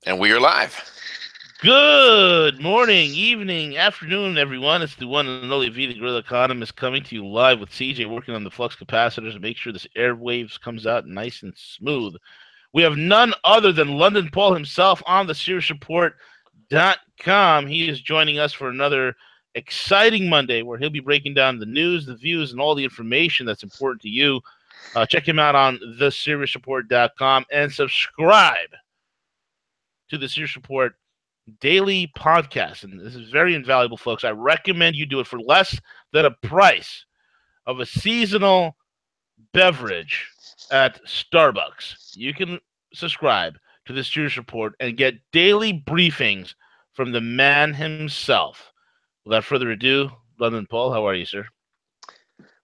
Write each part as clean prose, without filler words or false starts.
And we are live. Good morning, evening, afternoon, everyone. It's the one and only V, the Gorilla Economist, coming to you live with CJ working on the flux capacitors to make sure this airwaves comes out nice and smooth. We have none other than London Paul himself on the SiriusReport.com. He is joining us for another exciting Monday where he'll be breaking down the news, the views, and all the information that's important to you. Check him out on the and subscribe to the Sirius Report daily podcast. And this is very invaluable, folks. I recommend you do it for less than a price of a seasonal beverage at Starbucks. You can subscribe to the Sirius Report and get daily briefings from the man himself. Without further ado, London Paul, how are you, sir?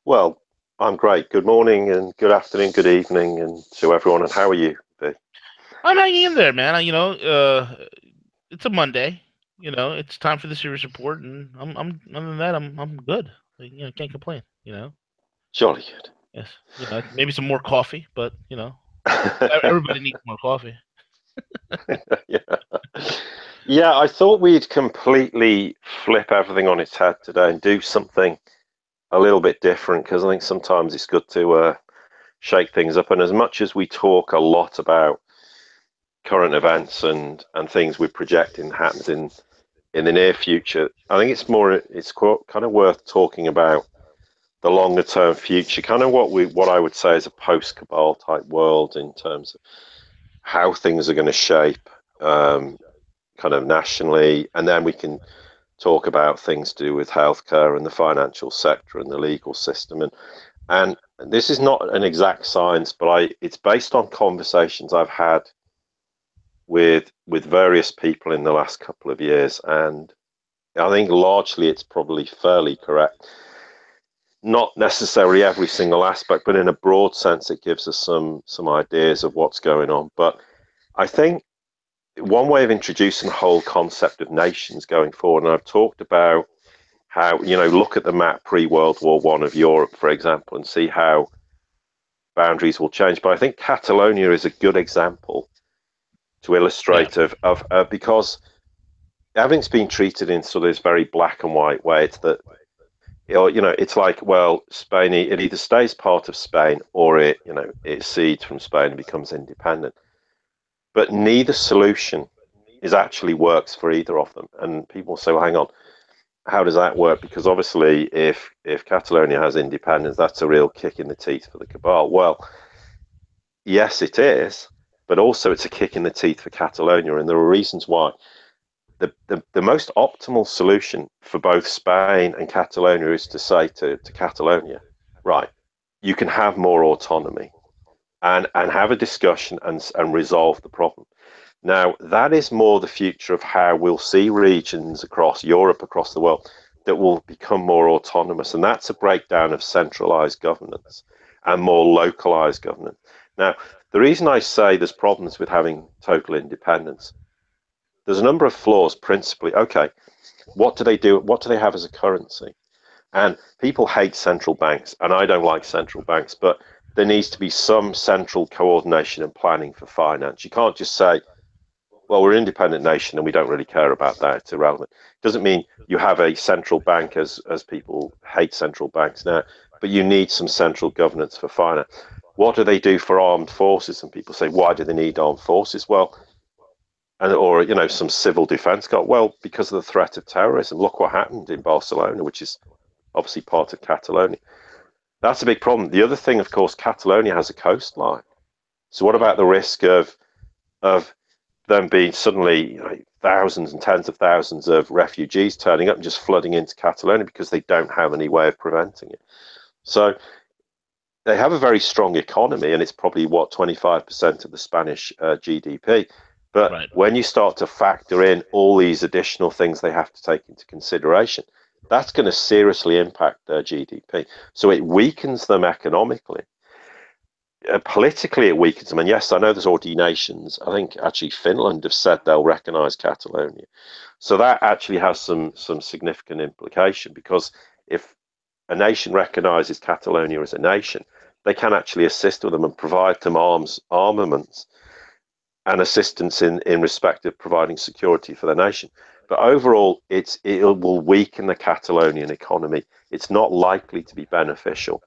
Well, I'm great. Good morning and good afternoon, good evening, and to everyone. And how are you, V? I'm hanging in there, man. It's a Monday. It's time for the Sirius Report, and I'm other than that, I'm good. Can't complain. Jolly Yes, maybe some more coffee, but good. everybody needs more coffee. Yeah. Yeah, I thought we'd completely flip everything on its head today and do something a little bit different because I think sometimes it's good to shake things up. And as much as we talk a lot about current events and things we're projecting happens in the near future, I think it's kind of worth talking about the longer term future, kind of what I would say is a post cabal type world in terms of how things are going to shape, kind of nationally, and then we can talk about things to do with healthcare and the financial sector and the legal system. And this is not an exact science, but it's based on conversations I've had with various people in the last couple of years, and I think largely it's probably fairly correct. Not necessarily every single aspect, but in a broad sense, it gives us some ideas of what's going on. But I think one way of introducing the whole concept of nations going forward, and I've talked about how, look at the map pre-World War One of Europe, for example, and see how boundaries will change. But I think Catalonia is a good example to Yeah, illustrate of because everything's been treated in sort of this very black and white way. It's that, it's like, well, Spain, it either stays part of Spain or it cedes from Spain and becomes independent. But neither solution is actually works for either of them. And people say, well, hang on, how does that work? Because obviously, if Catalonia has independence, that's a real kick in the teeth for the cabal. Well, yes, it is, but also it's a kick in the teeth for Catalonia, and there are reasons why. The most optimal solution for both Spain and Catalonia is to say to Catalonia, right, you can have more autonomy and have a discussion and resolve the problem. Now, that is more the future of how we'll see regions across Europe, across the world, that will become more autonomous. And that's a breakdown of centralized governance and more localized governance. Now, the reason I say there's problems with having total independence, there's a number of flaws principally. Okay, what do they do? What do they have as a currency? And people hate central banks, and I don't like central banks, but there needs to be some central coordination and planning for finance. You can't just say, well, we're an independent nation and we don't really care about that. It's irrelevant. It doesn't mean you have a central bank, as people hate central banks now, but you need some central governance for finance. What do they do for armed forces? And people say, why do they need armed forces? Well, or some civil defense. Well, because of the threat of terrorism. Look what happened in Barcelona, which is obviously part of Catalonia. That's a big problem. The other thing, of course, Catalonia has a coastline. So what about the risk of them being suddenly, thousands and tens of thousands of refugees turning up and just flooding into Catalonia because they don't have any way of preventing it? So they have a very strong economy, and it's probably 25% of the Spanish GDP. But right. when you start to factor in all these additional things they have to take into consideration, that's going to seriously impact their GDP. So it weakens them economically. Politically, it weakens them. And yes, I know there's already nations. I think actually Finland have said they'll recognise Catalonia. So that actually has some significant implication, because if a nation recognises Catalonia as a nation, they can actually assist with them and provide them armaments and assistance in respect of providing security for the nation. But overall, it will weaken the Catalonian economy. It's not likely to be beneficial.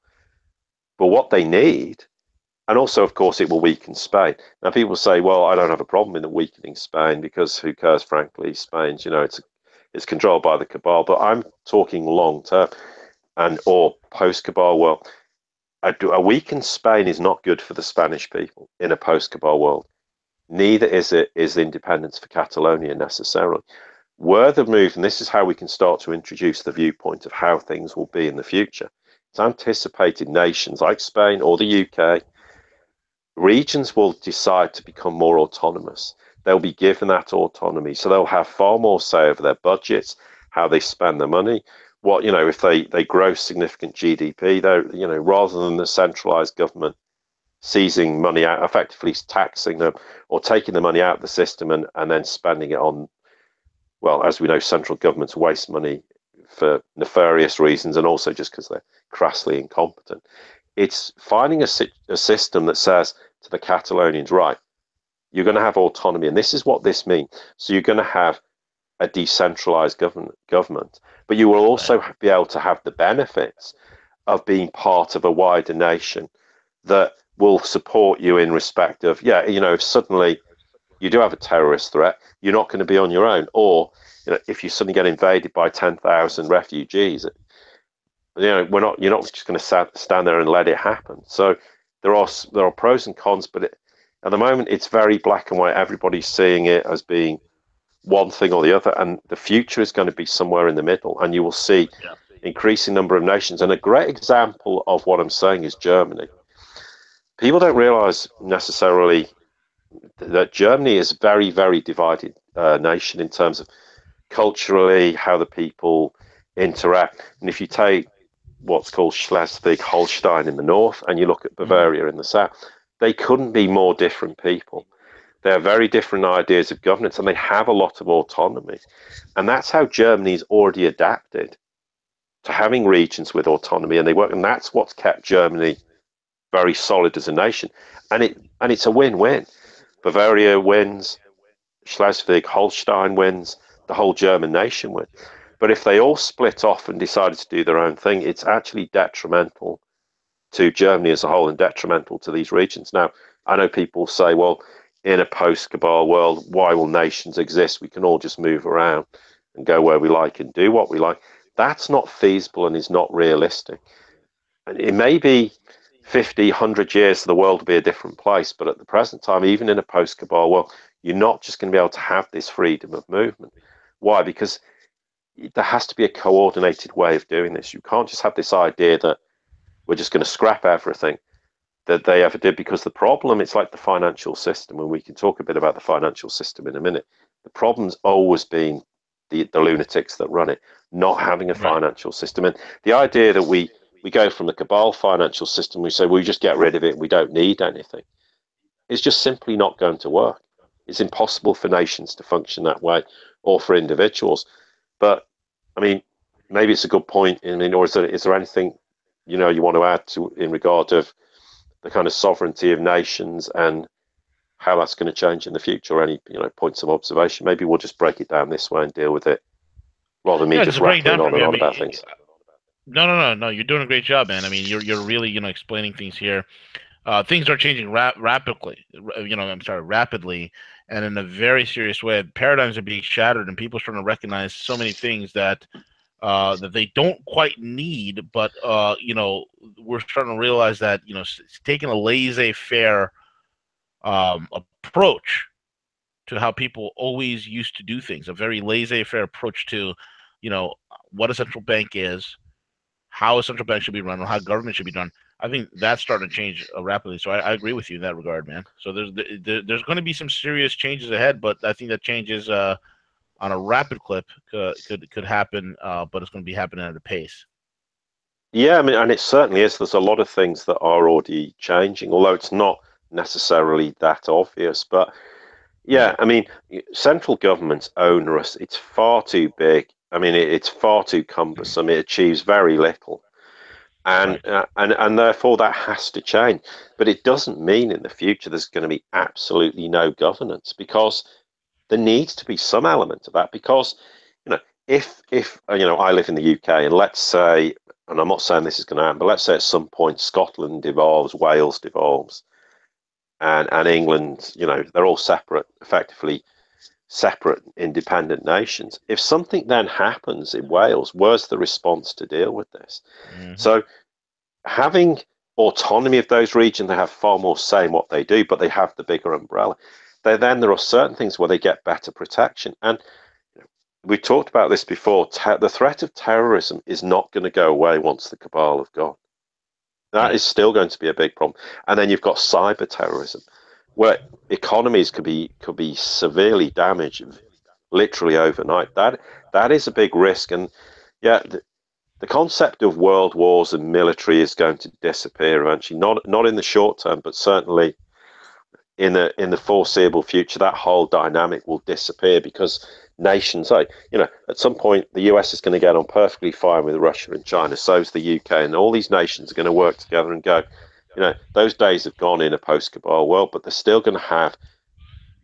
But what they need, and also, of course, it will weaken Spain. Now, people say, well, I don't have a problem in the weakening Spain because who cares, frankly? Spain's, it's controlled by the cabal. But I'm talking long term or post cabal. Well, a weakened Spain is not good for the Spanish people in a post cabal world. Neither is independence for Catalonia necessarily. Were the move, and this is how we can start to introduce the viewpoint of how things will be in the future. It's anticipated nations like Spain or the UK, regions will decide to become more autonomous. They'll be given that autonomy, so they'll have far more say over their budgets, how they spend their money. If they grow significant GDP, rather than the centralized government seizing money out, effectively taxing them or taking the money out of the system and then spending it on, well, as we know, central governments waste money for nefarious reasons and also just because they're crassly incompetent. It's finding a system that says to the Catalonians, right, you're going to have autonomy, and this is what this means. So you're going to have a decentralized government, but you will also be able to have the benefits of being part of a wider nation that will support you in respect of, if suddenly you do have a terrorist threat, you're not going to be on your own. Or, if you suddenly get invaded by 10,000 refugees, you're not just going to stand there and let it happen. So there are pros and cons, but at the moment it's very black and white. Everybody's seeing it as being one thing or the other, and the future is going to be somewhere in the middle, and you will see increasing number of nations. And a great example of what I'm saying is Germany. People don't realize necessarily that Germany is a very, very divided nation in terms of culturally, how the people interact. And if you take what's called Schleswig-Holstein in the north and you look at Bavaria in the south, they couldn't be more different people. They have very different ideas of governance and they have a lot of autonomy. And that's how Germany's already adapted to having regions with autonomy, and they work, and that's what's kept Germany very solid as a nation. And it's a win-win. Bavaria wins, Schleswig-Holstein wins, the whole German nation wins. But if they all split off and decided to do their own thing, it's actually detrimental to Germany as a whole and detrimental to these regions. Now, I know people say, well, in a post-cabal world, why will nations exist? We can all just move around and go where we like and do what we like. That's not feasible and is not realistic. And it may be 50, 100 years, the world will be a different place. But at the present time, even in a post-cabal world, you're not just going to be able to have this freedom of movement. Why? Because there has to be a coordinated way of doing this. You can't just have this idea that we're just going to scrap everything that they ever did, because the problem, it's like the financial system, and we can talk a bit about the financial system in a minute. The problem's always been the lunatics that run it, not having a financial system. And the idea that we go from the cabal financial system, we say we just get rid of it, we don't need anything, it's just simply not going to work. It's impossible for nations to function that way, or for individuals. But I mean, maybe it's a good point. I mean, or is there anything you want to add to in regard of the kind of sovereignty of nations and how that's going to change in the future, or any points of observation? Maybe we'll just break it down this way and deal with it rather than me just rattling on and on about things. No. You're doing a great job, man. I mean, you're really explaining things here. Things are changing rapidly. Rapidly, and in a very serious way. Paradigms are being shattered, and people are starting to recognize so many things that they don't quite need. But we're starting to realize that taking a laissez-faire approach to how people always used to do things, a very laissez-faire approach to what a central bank is, how a central bank should be run, or how government should be done. I think that's starting to change rapidly. So I agree with you in that regard, man. So there's going to be some serious changes ahead, but I think that changes on a rapid clip could happen, but it's going to be happening at a pace. Yeah, I mean, and it certainly is. There's a lot of things that are already changing, although it's not necessarily that obvious. But yeah, I mean, central government's onerous. It's far too big. I mean, it's far too cumbersome. It achieves very little. And, and therefore that has to change. But it doesn't mean in the future there's going to be absolutely no governance, because there needs to be some element of that. Because, you know, if you know, I live in the UK, and let's say, and I'm not saying this is going to happen, but let's say at some point Scotland devolves, Wales devolves, and England, you know, they're all separate, effectively separate independent nations. If something then happens in Wales, where's the response to deal with this? So having autonomy of those regions, they have far more say in what they do, but they have the bigger umbrella. Then there are certain things where they get better protection. And we talked about this before. The threat of terrorism is not going to go away once the cabal have gone. That is still going to be a big problem. And then you've got cyber terrorism, where economies could be severely damaged, literally overnight. That is a big risk. And yeah, the concept of world wars and military is going to disappear eventually. Not in the short term, but certainly in the foreseeable future. That whole dynamic will disappear, because nations, like, you know, at some point the US is going to get on perfectly fine with Russia and China. So's the UK, and all these nations are going to work together and go, you know, those days have gone in a post-cabal world, but they're still going to have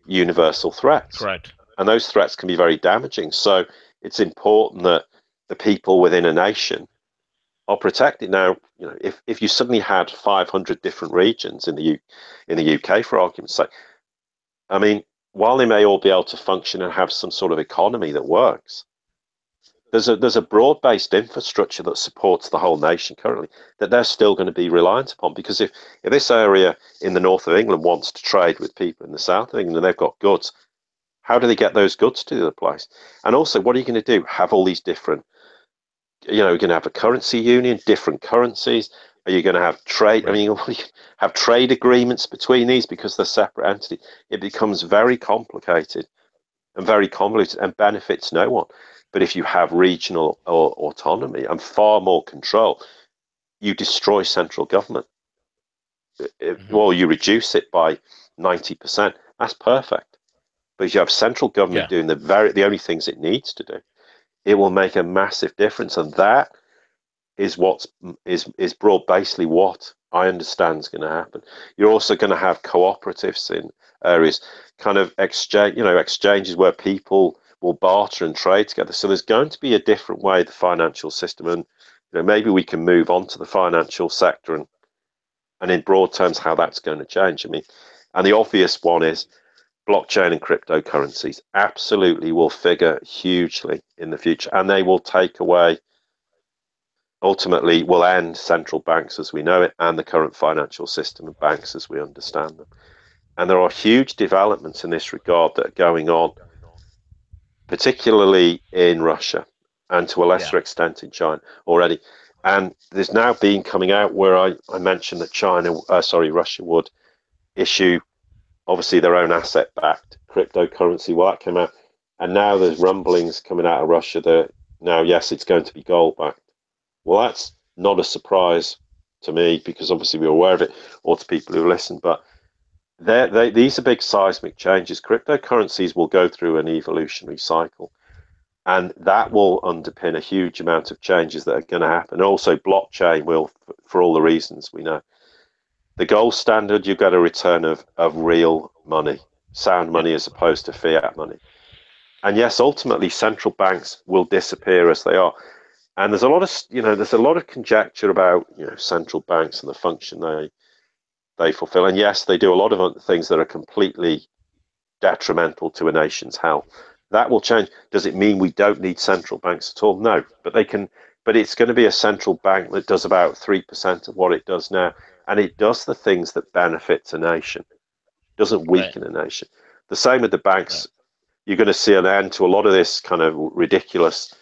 universal threats. Correct. And those threats can be very damaging. So it's important that the people within a nation are protected. Now, you know, if you suddenly had 500 different regions in the UK, for argument's sake, I mean, while they may all be able to function and have some sort of economy that works, there's a broad-based infrastructure that supports the whole nation currently that they're still going to be reliant upon. Because if this area in the north of England wants to trade with people in the south of England and they've got goods, how do they get those goods to the other place? And also, what are you going to do? Have all these different, you know, you're going to have a currency union, different currencies. Are you going to have trade? Right. I mean, have trade agreements between these because they're separate entities? It becomes very complicated and very convoluted and benefits no one. But if you have regional or autonomy and far more control, you destroy central government. Well, you reduce it by 90%. That's perfect. But if you have central government doing the only things it needs to do, it will make a massive difference. And that is what is broad basically what I understand is going to happen. You're also going to have cooperatives in areas, kind of exchanges where people will barter and trade together. So there's going to be a different way the financial system, and you know, maybe we can move on to the financial sector and in broad terms how that's going to change. I mean, and the obvious one is blockchain and cryptocurrencies absolutely will figure hugely in the future, and they will take away, ultimately will end central banks as we know it and the current financial system of banks as we understand them. And there are huge developments in this regard that are going on, particularly in Russia and to a lesser extent in China already. And there's now been coming out where I mentioned that Russia would issue obviously their own asset-backed cryptocurrency. Well, that came out, and now there's rumblings coming out of Russia that now, yes, it's going to be gold-backed. Well, that's not a surprise to me, because obviously we're aware of it, or to people who listen. But these are big seismic changes. Cryptocurrencies will go through an evolutionary cycle, and that will underpin a huge amount of changes that are going to happen. Also, blockchain will, for all the reasons we know. The gold standard, you get a return of real money, sound money, as opposed to fiat money. And yes, ultimately, central banks will disappear as they are. And there's a lot of conjecture about central banks and the function they fulfill. And yes, they do a lot of things that are completely detrimental to a nation's health. That will change. Does it mean we don't need central banks at all? No, but they can. But it's going to be a central bank that does about 3% of what it does now, and it does the things that benefits a nation. It doesn't weaken a nation. The same with the banks. You're going to see an end to a lot of this kind of ridiculous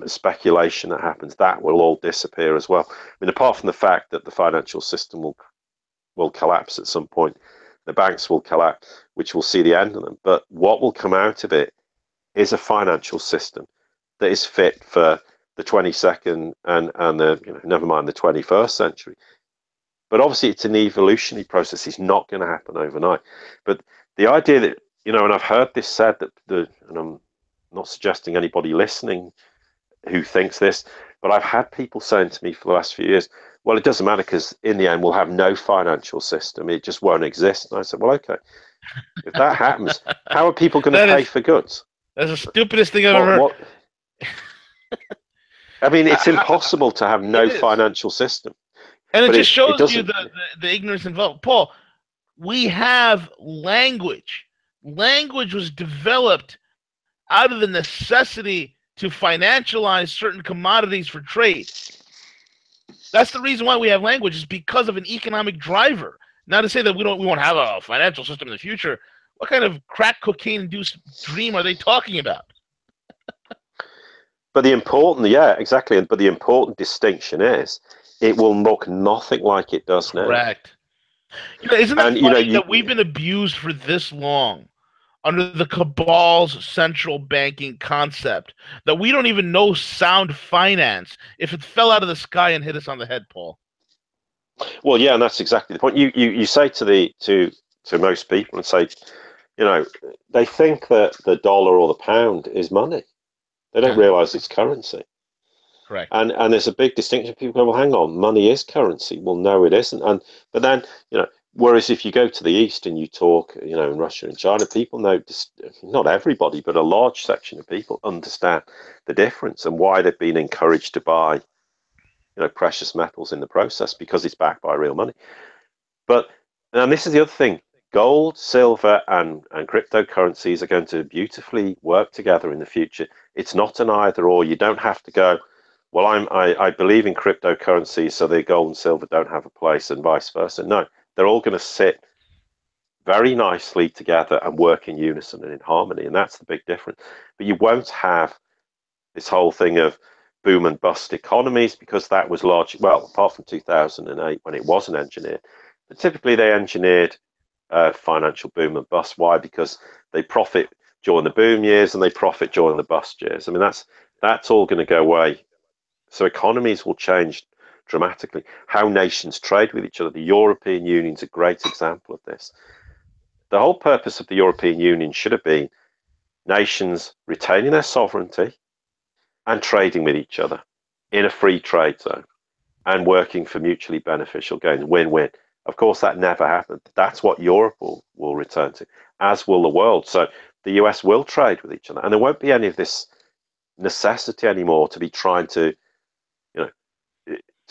speculation that happens. That will all disappear as well. I mean, apart from the fact that the financial system will collapse at some point, the banks will collapse, which will see the end of them. But what will come out of it is a financial system that is fit for the 22nd and the never mind the 21st century. But obviously, it's an evolutionary process. It's not going to happen overnight. But the idea that and I've heard this said and I'm not suggesting anybody listening who thinks this, But I've had people saying to me for the last few years, well, it doesn't matter because in the end we'll have no financial system. It just won't exist. And I said, well, okay, if that happens, how are people going to That pay is for goods? that's the stupidest thing I've ever What? heard. What? I mean, it's I, impossible to have it no is, financial system. and it But just it shows you doesn't. the ignorance involved. Paul, we have language. Language was developed out of the necessity to financialize certain commodities for trade. That's the reason why we have language, is because of an economic driver. Not to say that we won't have a financial system in the future. What kind of crack cocaine induced dream are they talking about? But the important, yeah, exactly. But the important distinction is, it will look nothing like it does now. Correct. Isn't that And funny that we've been abused for this long under the cabal's central banking concept that we don't even know sound finance if it fell out of the sky and hit us on the head, Paul? well, yeah, and that's exactly the point. You say to most people and say, they think that the dollar or the pound is money. They don't realize it's currency. Correct. And there's a big distinction. People go, well, hang on, money is currency. Well, no, it isn't. But then, whereas if you go to the East and you talk, in Russia and China, people know, not everybody, but a large section of people understand the difference and why they've been encouraged to buy, precious metals in the process, because it's backed by real money. And this is the other thing. Gold, silver, and cryptocurrencies are going to beautifully work together in the future. It's not an either or. You don't have to go, well, I believe in cryptocurrencies, so the gold and silver don't have a place, and vice versa. No, they're all going to sit very nicely together and work in unison and in harmony, and that's the big difference. But you won't have this whole thing of boom and bust economies, because that was largely, well, apart from 2008 when it wasn't engineered, but typically they engineered financial boom and bust. Why? Because they profit during the boom years and they profit during the bust years. I mean, that's all going to go away. So economies will change dramatically. How nations trade with each other. The European Union is a great example of this. The whole purpose of the European Union should have been nations retaining their sovereignty and trading with each other in a free trade zone and working for mutually beneficial gains, win-win. Of course, that never happened. That's what Europe will return to, as will the world. So the US will trade with each other, and there won't be any of this necessity anymore to be trying to,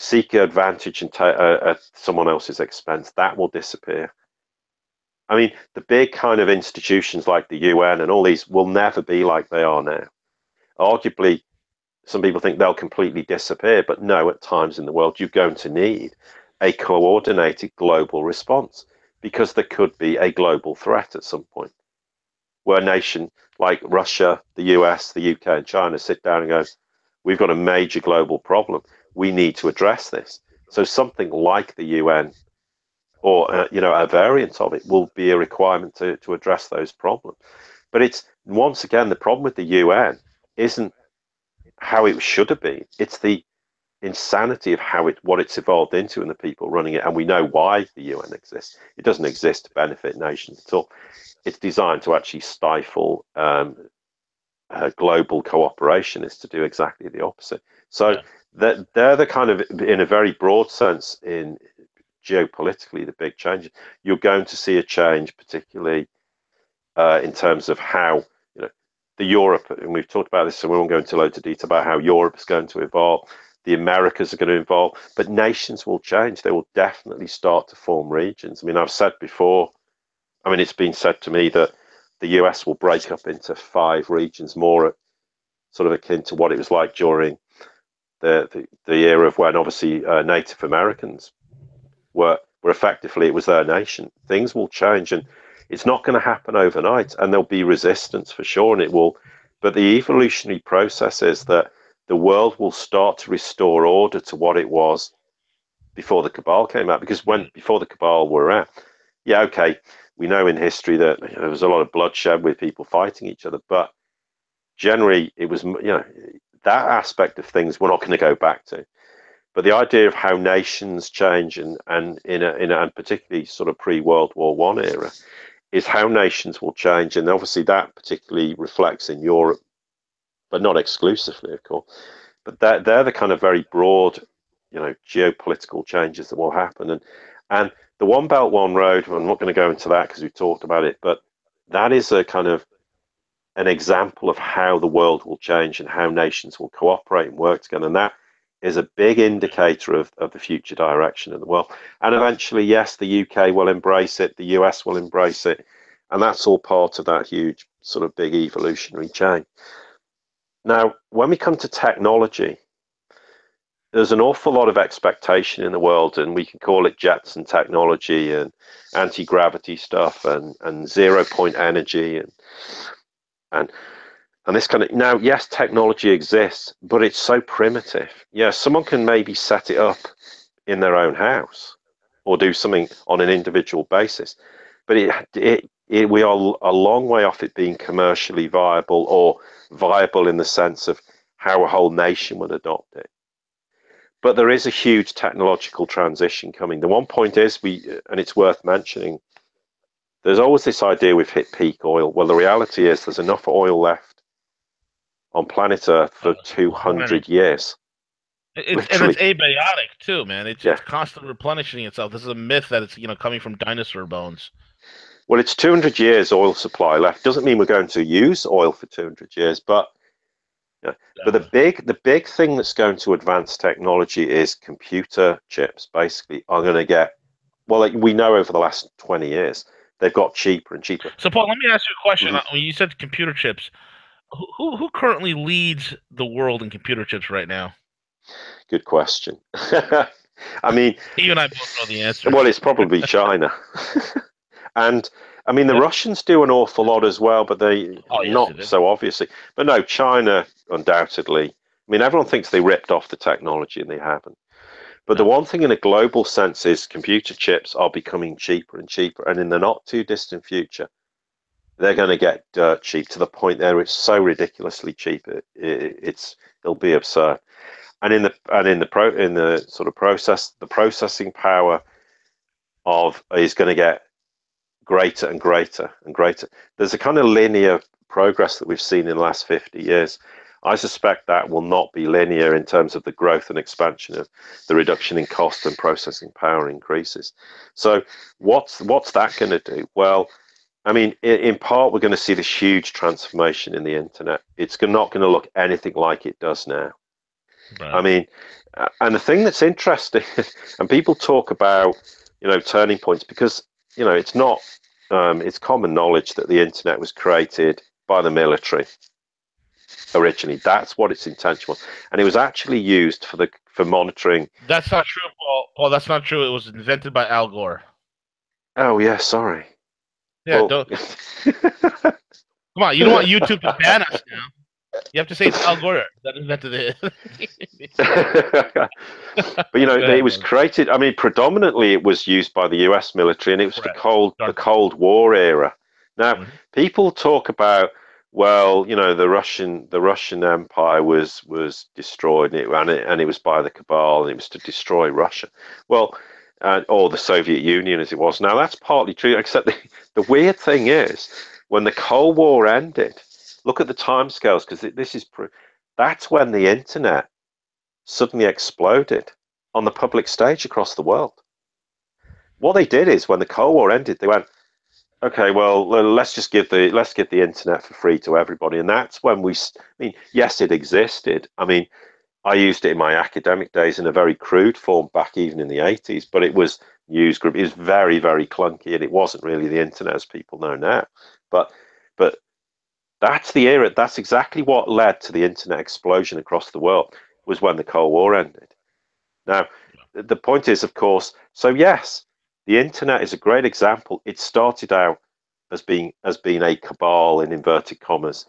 seek advantage and at someone else's expense. That will disappear. I mean, the big kind of institutions like the UN and all these will never be like they are now. Arguably, some people think they'll completely disappear, but no, at times in the world, you're going to need a coordinated global response, because there could be a global threat at some point where a nation like Russia, the US, the UK, and China sit down and go, we've got a major global problem. We need to address this. So something like the UN, or a variant of it, will be a requirement to address those problems. But it's, once again, the problem with the UN isn't how it should have been. It's the insanity of what it's evolved into and the people running it. And we know why the UN exists. It doesn't exist to benefit nations at all. It's designed to actually stifle global cooperation, is to do exactly the opposite. So they're the kind of, in a very broad sense, in geopolitically, the big changes. You're going to see a change, particularly in terms of how, the Europe, and we've talked about this, so we won't go into loads of detail about how Europe is going to evolve. The Americas are going to evolve, but nations will change. They will definitely start to form regions. I mean, I've said before, it's been said to me that the US will break up into 5 regions, more sort of akin to what it was like during the era of when, obviously, Native Americans were effectively, it was their nation. Things will change, and it's not going to happen overnight, and there'll be resistance for sure, and it will. But the evolutionary process is that the world will start to restore order to what it was before the cabal came out. Because before the cabal were out, yeah, okay, we know in history that there was a lot of bloodshed with people fighting each other, but generally it was, that aspect of things we're not going to go back to. But the idea of how nations change, and particularly sort of pre-World War One era, is how nations will change, and obviously that particularly reflects in Europe, but not exclusively, of course. But they're the kind of very broad, geopolitical changes that will happen. And the One Belt, One Road, I'm not going to go into that because we've talked about it, but that is a kind of an example of how the world will change and how nations will cooperate and work together. And that is a big indicator of the future direction of the world. And eventually, yes, the UK will embrace it, the US will embrace it. And that's all part of that huge sort of big evolutionary chain. Now, when we come to technology, there's an awful lot of expectation in the world, and we can call it Jetson technology and anti-gravity stuff and 0 point energy and this kind of, now, yes, technology exists, but it's so primitive. Yeah, someone can maybe set it up in their own house or do something on an individual basis, but we are a long way off it being commercially viable or viable in the sense of how a whole nation would adopt it. But there is a huge technological transition coming. The one point is, and it's worth mentioning, there's always this idea we've hit peak oil. Well, the reality is there's enough oil left on planet Earth for 200 years. And it's abiotic too, man. It's constantly replenishing itself. This is a myth that it's coming from dinosaur bones. Well, it's 200 years oil supply left. Doesn't mean we're going to use oil for 200 years, but the big thing that's going to advance technology is computer chips. Basically, are going to get, well, like we know over the last 20 years, they've got cheaper and cheaper. So, Paul, let me ask you a question. When you said computer chips, who currently leads the world in computer chips right now? Good question. I mean, you and I both know the answer. Well, it's probably China. And I mean, the Russians do an awful lot as well, but not so obviously. But no, China, undoubtedly. I mean, everyone thinks they ripped off the technology and they haven't. But the one thing in a global sense is computer chips are becoming cheaper and cheaper. And in the not too distant future, they're going to get dirt cheap to the point there it's so ridiculously cheap it'll be absurd. And in the sort of the processing power is going to get greater and greater and greater. There's a kind of linear progress that we've seen in the last 50 years. I suspect that will not be linear in terms of the growth and expansion of the reduction in cost and processing power increases. So what's that going to do? Well, I mean, in part, we're going to see this huge transformation in the internet. It's not going to look anything like it does now. Right. I mean, and the thing that's interesting, and people talk about, turning points, because, it's not, it's common knowledge that the internet was created by the military originally. That's what its intention was. And it was actually used for monitoring. That's not true, Paul. That's not true. It was invented by Al Gore. Oh, yeah, sorry. Yeah, don't. Come on, you don't want YouTube to ban us now. You have to say it's Al Gore that invented it. But it was created. I mean, predominantly it was used by the U.S. military, and it was the Cold War era. Now, people talk about, well, the Russian Empire was destroyed, and it was by the cabal, and it was to destroy Russia. Well, or the Soviet Union as it was. Now, that's partly true, except the weird thing is, when the Cold War ended, look at the timescales, because that's when the internet suddenly exploded on the public stage across the world. What they did is, when the Cold War ended, they went, okay, well, let's give the internet for free to everybody. And that's when yes, it existed. I mean, I used it in my academic days in a very crude form back even in the 80s, but it was newsgroup. It was very, very clunky, and it wasn't really the internet as people know now. But that's the era. That's exactly what led to the internet explosion across the world, was when the Cold War ended. Now, the point is, of course, so yes, the internet is a great example. It started out as being a cabal, in inverted commas,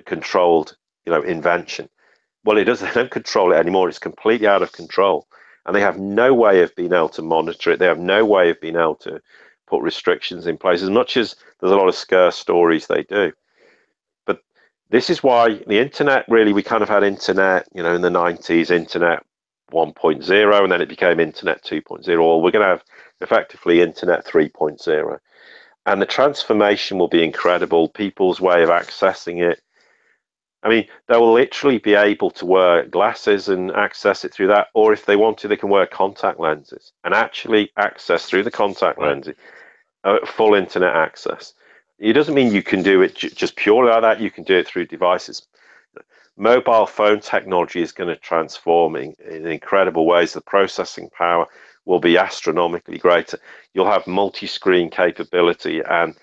controlled, invention. Well, they don't control it anymore. It's completely out of control, and they have no way of being able to monitor it. They have no way of being able to put restrictions in place, as much as there's a lot of scare stories they do. But this is why the internet, really, we kind of had internet, in the 90s, internet 1.0, and then it became internet 2.0. Or we're going to have effectively internet 3.0. And the transformation will be incredible. People's way of accessing it, I mean, they will literally be able to wear glasses and access it through that, or if they want to, they can wear contact lenses and actually access through the contact Right. lenses full internet access. It doesn't mean you can do it just purely like that. You can do it through devices. Mobile phone technology is going to transform in incredible ways. The processing power will be astronomically greater. You'll have multi-screen capability and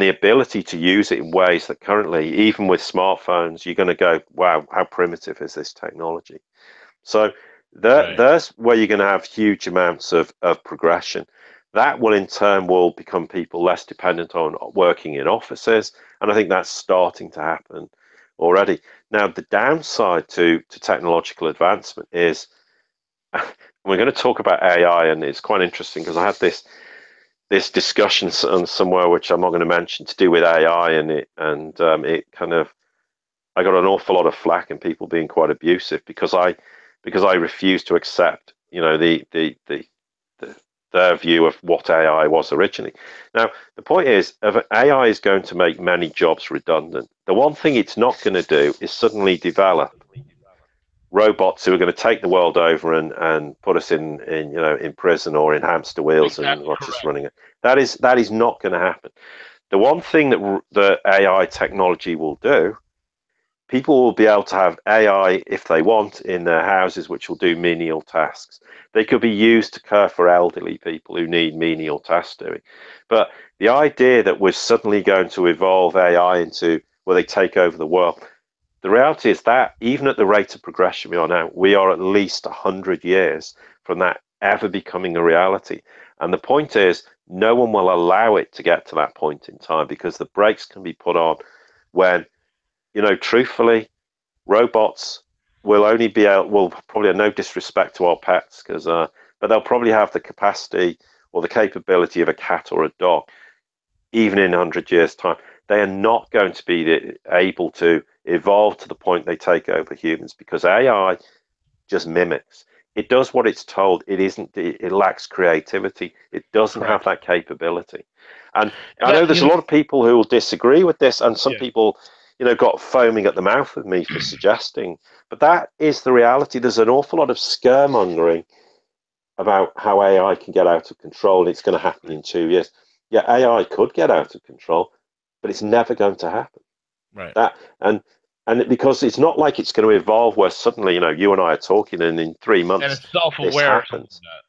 the ability to use it in ways that currently, even with smartphones, you're going to go, wow, how primitive is this technology? So Right. there's where you're going to have huge amounts of progression. That will in turn will become people less dependent on working in offices, and I think that's starting to happen already. Now, the downside to technological advancement is we're going to talk about AI, and it's quite interesting because I had this discussion on somewhere which I'm not going to mention to do with AI, and it kind of I got an awful lot of flack and people being quite abusive because I refused to accept, you know, the their view of what AI was originally. Now, the point is, AI is going to make many jobs redundant. The one thing it's not going to do is suddenly develop robots who are going to take the world over and put us in you know in prison or in hamster wheels and Exactly watch us correct. running it. That is not going to happen. The one thing that the AI technology will do, people will be able to have AI if they want in their houses, which will do menial tasks. They could be used to care for elderly people who need menial tasks doing. But the idea that we're suddenly going to evolve AI into where they take over the world, the reality is that even at the rate of progression we are now, we are at least 100 years from that ever becoming a reality. And the point is, no one will allow it to get to that point in time because the brakes can be put on when, you know, truthfully, robots will only be able, will probably have no disrespect to our pets, because, but they'll probably have the capacity or the capability of a cat or a dog, even in 100 years' time. They are not going to be able to evolve to the point they take over humans because AI just mimics. It does what it's told. It isn't. It lacks creativity. It doesn't have Correct. that capability. And I That know there's a lot of people who will disagree with this, and some yeah. people, you know, got foaming at the mouth with me for suggesting. But that is the reality. There's an awful lot of scaremongering about how AI can get out of control, and it's going to happen in 2 years. Yeah, AI could get out of control, but it's never going to happen. Right. That and because it's not like it's going to evolve where suddenly, you know, you and I are talking and in three And months it's this self-aware or something like happens. that.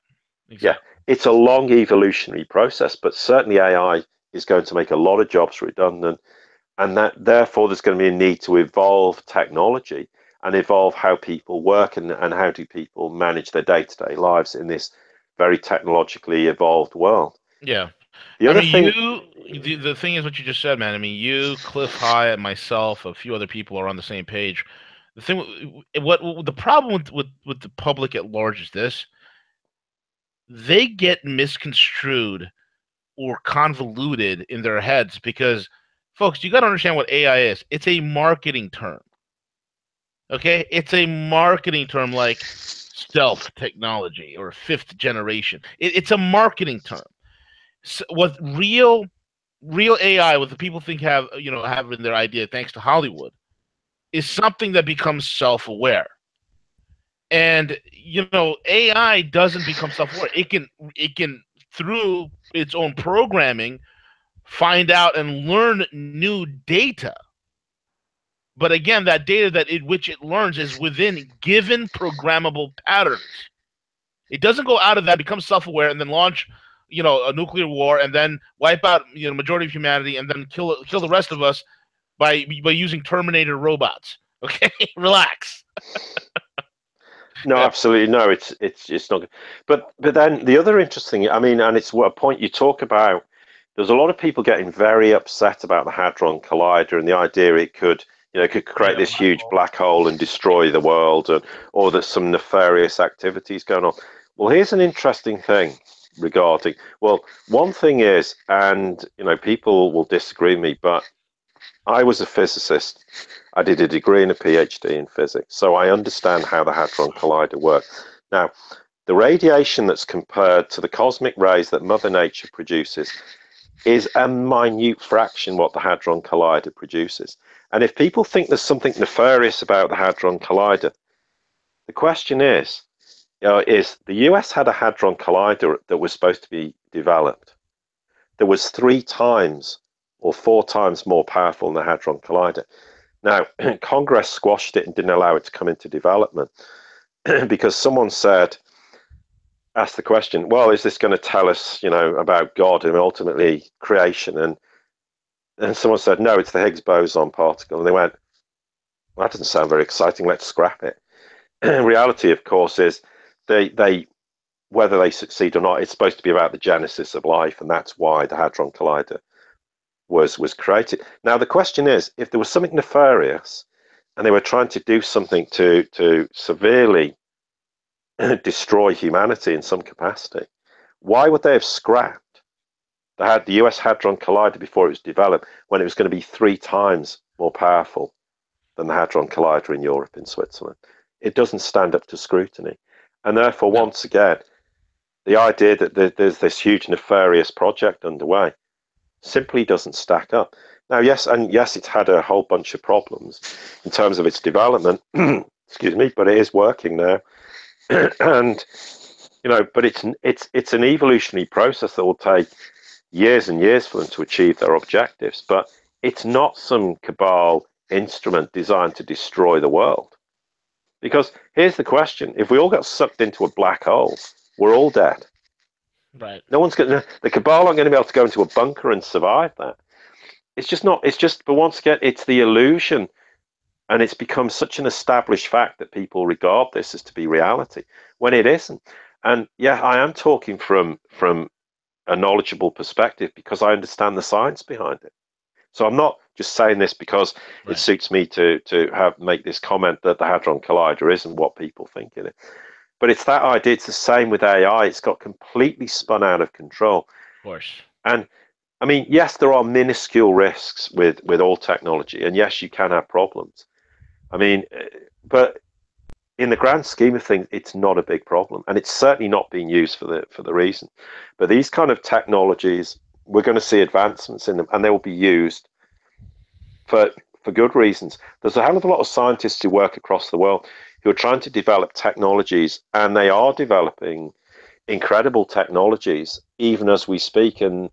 Yeah, Exactly. it's a long evolutionary process, but certainly AI is going to make a lot of jobs redundant, and that therefore there's going to be a need to evolve technology and evolve how people work and how do people manage their day-to-day lives in this very technologically evolved world. Yeah. The I other mean, thing, the thing is what you just said, man. I mean, you, Cliff High, and myself, a few other people are on the same page. The thing, what the problem with the public at large is this: they get misconstrued or convoluted in their heads because, folks, you got to understand what AI is. It's a marketing term. Okay, it's a marketing term like stealth technology or fifth generation. It's a marketing term. So what real AI, what the people think have in their idea, thanks to Hollywood, is something that becomes self-aware. And AI doesn't become self-aware. It can through its own programming find out and learn new data. But again, that data that which it learns is within given programmable patterns. It doesn't go out of that, become self-aware, and then launch, a nuclear war, and then wipe out, majority of humanity, and then kill the rest of us by using Terminator robots. Okay, relax. no, Yeah, absolutely no, it's not. But then the other interesting, I mean, and it's what a point you talk about. There's a lot of people getting very upset about the Hadron Collider and the idea it could, it could create yeah, this black huge hole. black hole and destroy the world, or there's some nefarious activities going on. Well, here's an interesting thing regarding. Well, one thing is, and people will disagree with me, but I was a physicist. I did a degree and a PhD in physics, so I understand how the Hadron Collider works. Now, the radiation that's compared to the cosmic rays that Mother Nature produces, is a minute fraction what the Hadron Collider produces. And if people think there's something nefarious about the Hadron Collider, the question is the US had a Hadron Collider that was supposed to be developed that was 3 times or 4 times more powerful than the Hadron Collider. Now, Congress squashed it and didn't allow it to come into development because someone asked the question, well, is this going to tell us, about God and ultimately creation? And someone said, no, it's the Higgs boson particle. And they went, well, that doesn't sound very exciting. Let's scrap it. Reality, of course, is they whether they succeed or not, it's supposed to be about the genesis of life, and that's why the Hadron Collider was created. Now, the question is, if there was something nefarious and they were trying to do something to severely destroy humanity in some capacity, why would they have scrapped the US Hadron Collider before it was developed when it was going to be 3 times more powerful than the Hadron Collider in Europe, in Switzerland? It doesn't stand up to scrutiny. And therefore, once again, the idea that there's this huge nefarious project underway simply doesn't stack up. Now, yes, it's had a whole bunch of problems in terms of its development, excuse me, but it is working now. And, but it's an evolutionary process that will take years and years for them to achieve their objectives. But it's not some cabal instrument designed to destroy the world. Because here's the question: if we all got sucked into a black hole, we're all dead. Right. No one's going to, the cabal aren't going to be able to go into a bunker and survive that. It's just not, but once again, it's the illusion. And it's become such an established fact that people regard this as to be reality when it isn't. And yeah, I am talking from a knowledgeable perspective because I understand the science behind it. So I'm not just saying this because it suits me to make this comment that the Hadron Collider isn't what people think it is. But it's that idea. It's the same with AI. It's got completely spun out of control. Of course. And I mean, yes, there are minuscule risks with all technology, and yes, you can have problems. I mean, but in the grand scheme of things, it's not a big problem, and it's certainly not being used for the reason. But these kind of technologies, we're going to see advancements in them, and they will be used for good reasons. There's a hell of a lot of scientists who work across the world who are trying to develop technologies, and they are developing incredible technologies even as we speak. In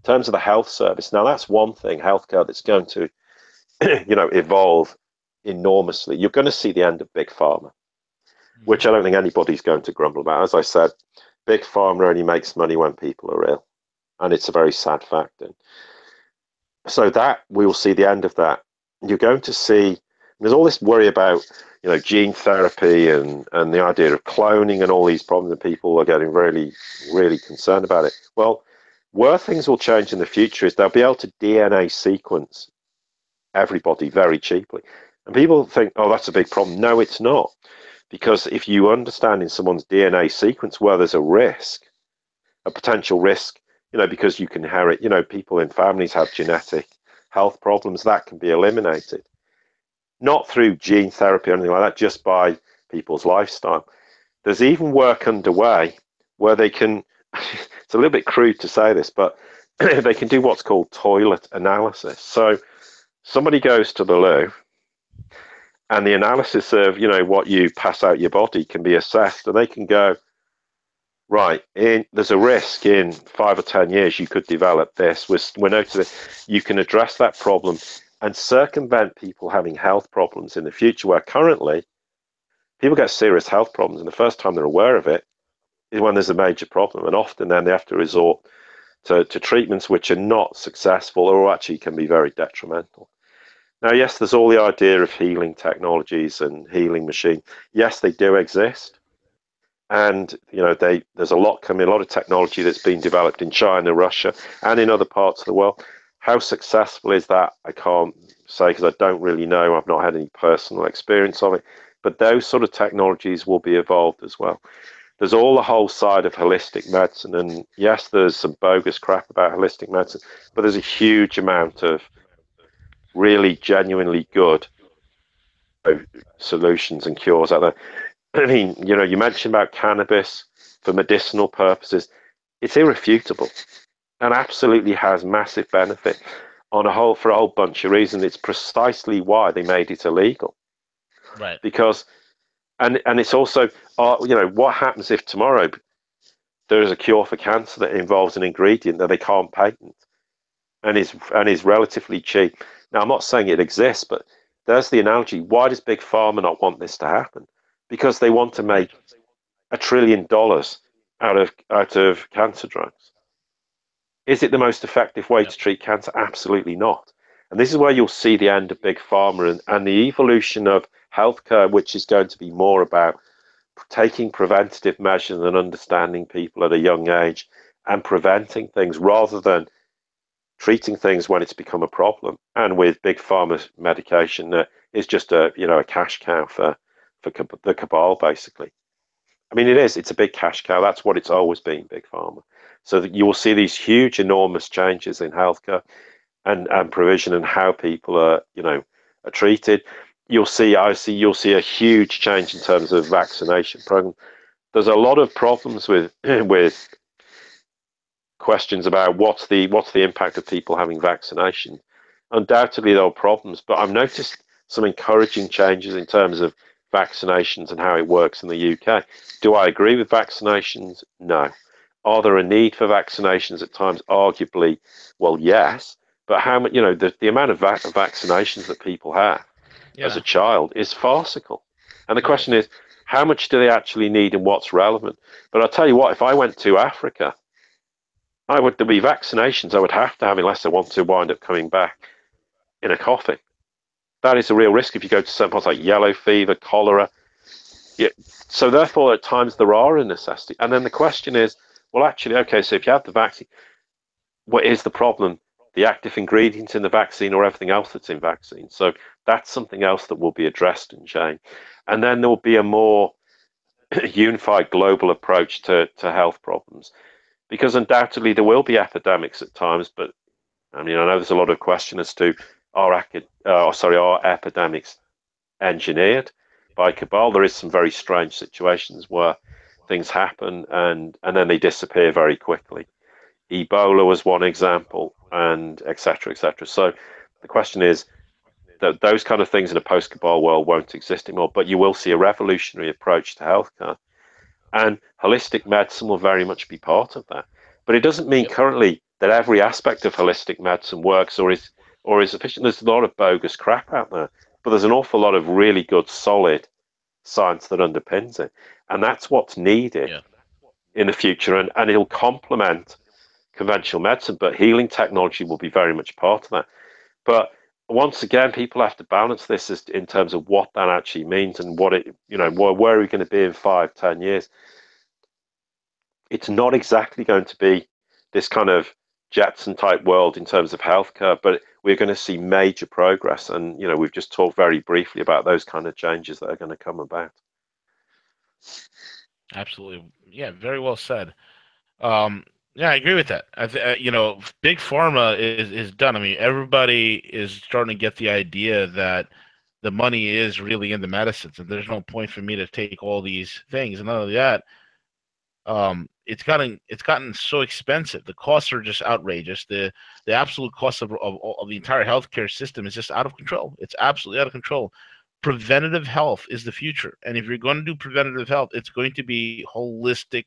terms of the health service, now that's one thing, healthcare, that's going to evolve enormously. You're going to see the end of big pharma, which I don't think anybody's going to grumble about. As I said, big pharma only makes money when people are ill, and it's a very sad fact. And so that we will see the end of that. You're going to see, there's all this worry about gene therapy and the idea of cloning and all these problems, and people are getting really, really concerned about it. Well, where things will change in the future is they'll be able to DNA sequence everybody very cheaply. And people think, oh, that's a big problem. No, it's not. Because if you understand in someone's DNA sequence where there's a potential risk, because you can inherit, people in families have genetic health problems, that can be eliminated. Not through gene therapy or anything like that, just by people's lifestyle. There's even work underway where they can, it's a little bit crude to say this, but they can do what's called toilet analysis. So somebody goes to the loo, and the analysis of, what you pass out your body can be assessed, and they can go, right, there's a risk in 5 or 10 years you could develop this. We're noticing you can address that problem and circumvent people having health problems in the future, where currently people get serious health problems, and the first time they're aware of it is when there's a major problem, and often then they have to resort to treatments which are not successful or actually can be very detrimental. Now, yes, there's all the idea of healing technologies and healing machines. Yes, they do exist. And, there's a lot coming, a lot of technology that's been developed in China, Russia, and in other parts of the world. How successful is that? I can't say because I don't really know. I've not had any personal experience of it. But those sort of technologies will be evolved as well. There's all the whole side of holistic medicine. And yes, there's some bogus crap about holistic medicine, but there's a huge amount of really genuinely good solutions and cures out there. I mean, you mentioned about cannabis for medicinal purposes. It's irrefutable. and absolutely has massive benefit for a whole bunch of reasons. It's precisely why they made it illegal. Right. Because and it's also what happens if tomorrow there is a cure for cancer that involves an ingredient that they can't patent and is relatively cheap. Now, I'm not saying it exists, but there's the analogy. Why does Big Pharma not want this to happen? Because they want to Right. make $1 trillion out of cancer drugs. Is it the most effective way Yep. to treat cancer? Absolutely not. And this is where you'll see the end of Big Pharma and the evolution of healthcare, which is going to be more about taking preventative measures and understanding people at a young age and preventing things rather than treating things when it's become a problem. And with big pharma medication, it's just a cash cow for the cabal, basically. I mean, it is. It's a big cash cow. That's what it's always been, big pharma. So that you will see these huge, enormous changes in healthcare and provision and how people are treated. You'll see a huge change in terms of vaccination program. There's a lot of problems with with questions about what's the impact of people having vaccination. Undoubtedly, there are problems, but I've noticed some encouraging changes in terms of vaccinations and how it works in the UK. Do I agree with vaccinations? No. Are there a need for vaccinations at times? Arguably, well, yes. But how much, the amount of vaccinations that people have as Yeah. a child is farcical. And the It question is. is, how much do they actually need and what's relevant? But I'll tell you what, if I went to Africa, there be vaccinations I would have to have unless I want to wind up coming back in a coffin. That is a real risk if you go to certain parts like yellow fever, cholera. Yeah. So therefore, at times there are a necessity. And then the question is, well, actually, okay, so if you have the vaccine, what is the problem? The active ingredients in the vaccine or everything else that's in vaccine. So that's something else that will be addressed and changed. And then there will be a more unified global approach to health problems. Because undoubtedly there will be epidemics at times, but I mean, I know there's a lot of question as to are epidemics engineered by cabal? There is some very strange situations where things happen and then they disappear very quickly. Ebola was one example, and etc. etc. So the question is that those kind of things in a post-cabal world won't exist anymore, but you will see a revolutionary approach to healthcare, and holistic medicine will very much be part of that. But it doesn't mean Yep. currently that every aspect of holistic medicine works or is efficient. There's a lot of bogus crap out there, but there's an awful lot of really good, solid science that underpins it, and that's what's needed Yeah. in the future. And it'll complement conventional medicine, but healing technology will be very much part of that. But once again, people have to balance this in terms of what that actually means and where are we going to be in 5, 10 years. It's not exactly going to be this kind of Jetson type world in terms of healthcare, but we're going to see major progress. And, we've just talked very briefly about those kind of changes that are going to come about. Absolutely. Yeah. Very well said. Yeah, I agree with that. Big pharma is done. I mean, everybody is starting to get the idea that the money is really in the medicines, and there's no point for me to take all these things. And not only that, it's gotten so expensive. The costs are just outrageous. The absolute cost of the entire healthcare system is just out of control. It's absolutely out of control. Preventative health is the future, and if you're going to do preventative health, it's going to be holistic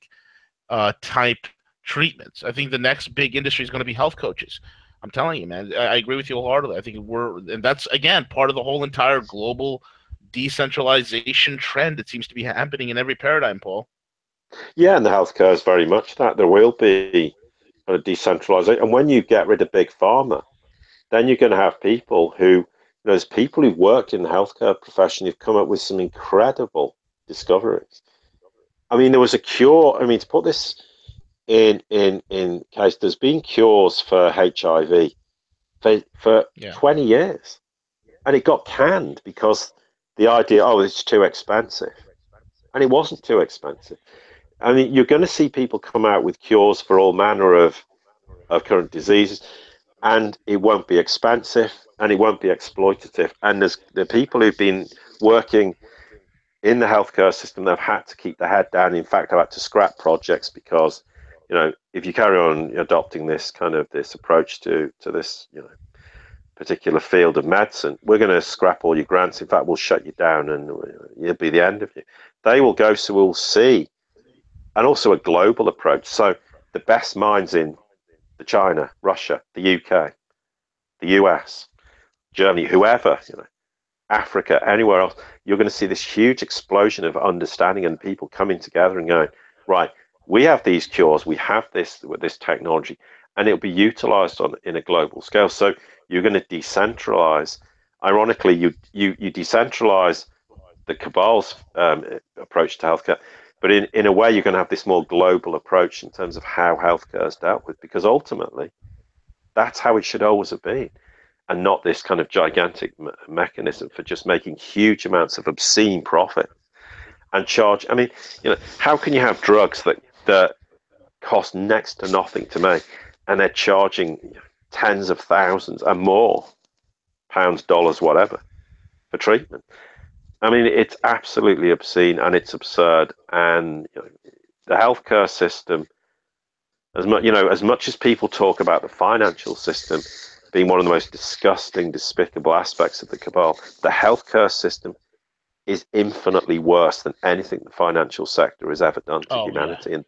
type treatments. I think the next big industry is going to be health coaches. I'm telling you, man. I agree with you wholeheartedly. I think and that's again part of the whole entire global decentralization trend that seems to be happening in every paradigm, Paul. Yeah, and the healthcare is very much that. There will be a decentralization. And when you get rid of big pharma, then you're going to have people there's people who've worked in the healthcare profession who've come up with some incredible discoveries. I mean, there was a cure. I mean, to put this in case, there's been cures for HIV for Yeah. 20 years, and it got canned because the idea, it's too expensive, and it wasn't too expensive. I mean, you're going to see people come out with cures for all manner of current diseases, and it won't be expensive and it won't be exploitative. And there's the people who've been working in the healthcare system that have had to keep their head down. In fact, I've had to scrap projects because if you carry on adopting this approach to this, particular field of medicine, we're going to scrap all your grants. In fact, we'll shut you down, and it'll be the end of you. They will go, so we'll see, and also a global approach. So the best minds in China, Russia, the UK, the US, Germany, whoever, Africa, anywhere else, you're going to see this huge explosion of understanding and people coming together and going, right, we have these cures, we have this technology, and it'll be utilized in a global scale. So you're going to decentralize. Ironically, you decentralize the cabal's approach to healthcare, but in a way, you're going to have this more global approach in terms of how healthcare is dealt with, because ultimately, that's how it should always have been, and not this kind of gigantic mechanism for just making huge amounts of obscene profit and charge. I mean, how can you have drugs that cost next to nothing to make, and they're charging tens of thousands and more pounds, dollars, whatever, for treatment? I mean, it's absolutely obscene and it's absurd. And the healthcare system, as much as people talk about the financial system being one of the most disgusting, despicable aspects of the cabal, the healthcare system is infinitely worse than anything the financial sector has ever done to humanity. And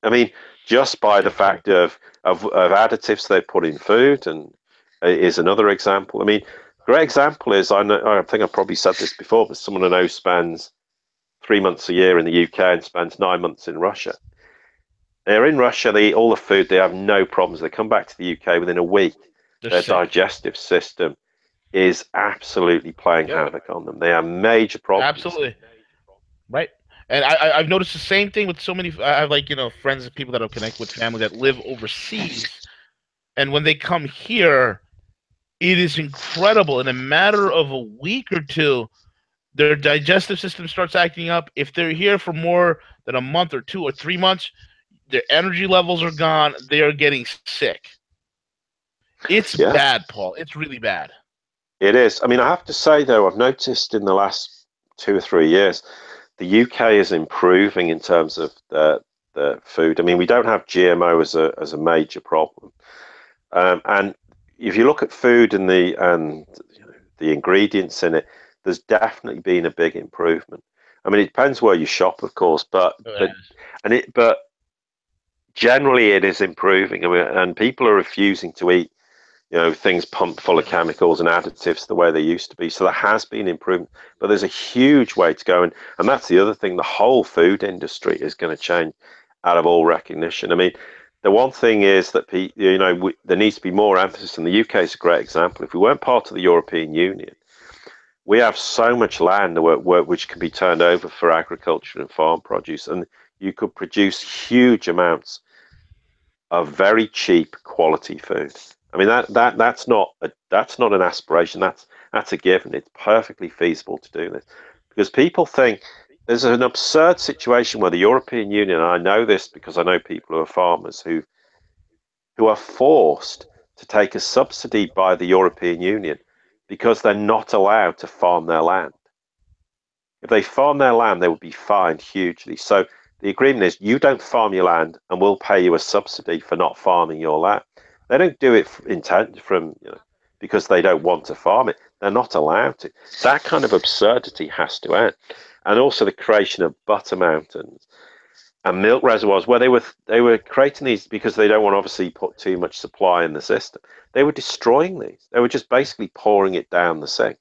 I mean, just by the fact of additives they put in food, and is another example. I mean, great example is, I think I've probably said this before, but someone I know spends 3 months a year in the UK and spends 9 months in Russia. They're in Russia, they eat all the food, they have no problems. They come back to the UK within a week. Their digestive system is absolutely playing havoc on them. They have major problems. Absolutely. Right. And I've noticed the same thing with so many. I have friends and people that I connect with, family that live overseas, and when they come here, it is incredible. In a matter of a week or two, their digestive system starts acting up. If they're here for more than a month or 2 or 3 months, their energy levels are gone. They are getting sick. It's bad, Paul. It's really bad. It is. I mean, I have to say, though, I've noticed in the last 2 or 3 years, the UK is improving in terms of the food. I mean, we don't have GMO as a major problem, and if you look at food and the ingredients in it, there's definitely been a big improvement. I mean, it depends where you shop, of course, but generally it is improving. I mean, and people are refusing to eat things pumped full of chemicals and additives the way they used to be. So there has been improvement, but there's a huge way to go. And that's the other thing. The whole food industry is going to change out of all recognition. I mean, the one thing is that, there needs to be more emphasis, and the UK is a great example. If we weren't part of the European Union, we have so much land which can be turned over for agriculture and farm produce, and you could produce huge amounts of very cheap quality food. I mean, that's not an aspiration. That's a given. It's perfectly feasible to do this, because people think there's an absurd situation where the European Union, and I know this because I know people who are farmers who are forced to take a subsidy by the European Union because they're not allowed to farm their land. If they farm their land, they would be fined hugely. So the agreement is, you don't farm your land and we'll pay you a subsidy for not farming your land. They don't do it because they don't want to farm it. They're not allowed to. That kind of absurdity has to end. And also the creation of butter mountains and milk reservoirs, where they were creating these because they don't want to obviously put too much supply in the system. They were destroying these. They were just basically pouring it down the sink.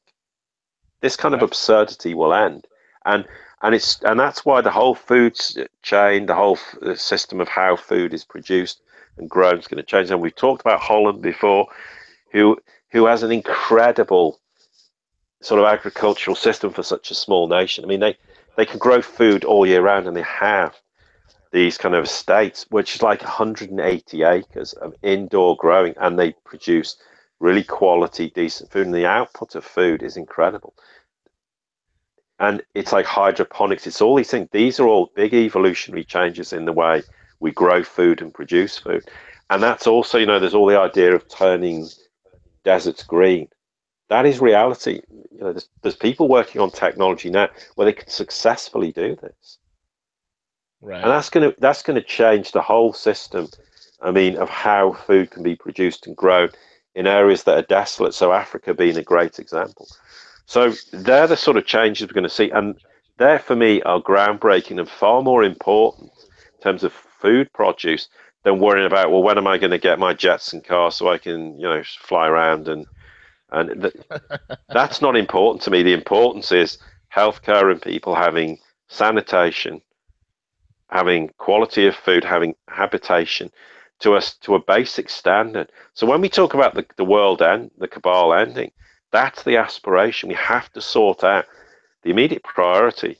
This kind of absurdity will end. And that's why the whole food chain, the whole system of how food is produced and grown is going to change. And we've talked about Holland before, who has an incredible sort of agricultural system for such a small nation. I mean, they can grow food all year round, and they have these kind of estates, which is like 180 acres of indoor growing, and they produce really quality, decent food, and the output of food is incredible. And it's like hydroponics. It's all these things. These are all big evolutionary changes in the way we grow food and produce food. And that's also, there's all the idea of turning deserts green. That is reality. There's people working on technology now where they can successfully do this. And Right. that's gonna change the whole system. I mean, of how food can be produced and grown in areas that are desolate. So Africa being a great example. So they're the sort of changes we're going to see, and they for me are groundbreaking and far more important in terms of food produce than worrying about, well, when am I going to get my jets and cars so I can, fly around, and that's not important to me. The importance is healthcare and people having sanitation, having quality of food, having habitation to a basic standard. So when we talk about the world end, the cabal ending, that's the aspiration. We have to sort out the immediate priority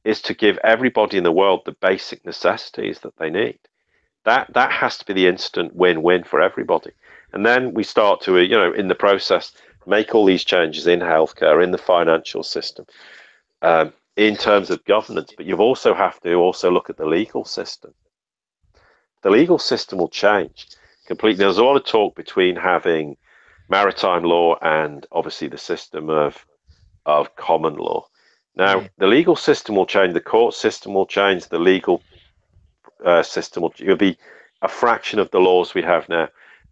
is to give everybody in the world the basic necessities that they need. That has to be the instant win-win for everybody. And then we start to, in the process, make all these changes in healthcare, in the financial system, in terms of governance. But you also have to also look at the legal system. The legal system will change completely. There's a lot of talk between having maritime law and obviously the system of common law. Now, the legal system will change, the court system will change, the legal system will be a fraction of the laws we have now.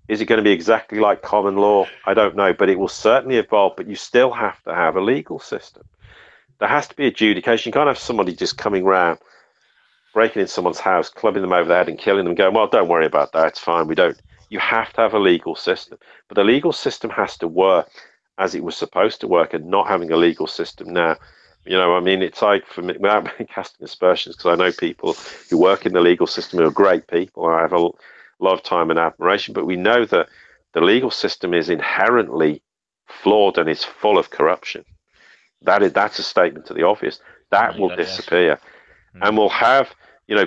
Is it going to be exactly like common law? I don't know, but it will certainly evolve. But you still have to have a legal system. There has to be adjudication. You can't have somebody just coming around, breaking in someone's house, clubbing them over the head and killing them, going, well, don't worry about that. It's fine. We don't. You have to have a legal system. But the legal system has to work as it was supposed to work, and not having a legal system now. I mean, it's like, for me, without casting aspersions, because I know people who work in the legal system who are great people. I have a lot of time and admiration, but we know that the legal system is inherently flawed and is full of corruption. That's a statement to the obvious. Oh That my will God, yes. disappear, and we'll have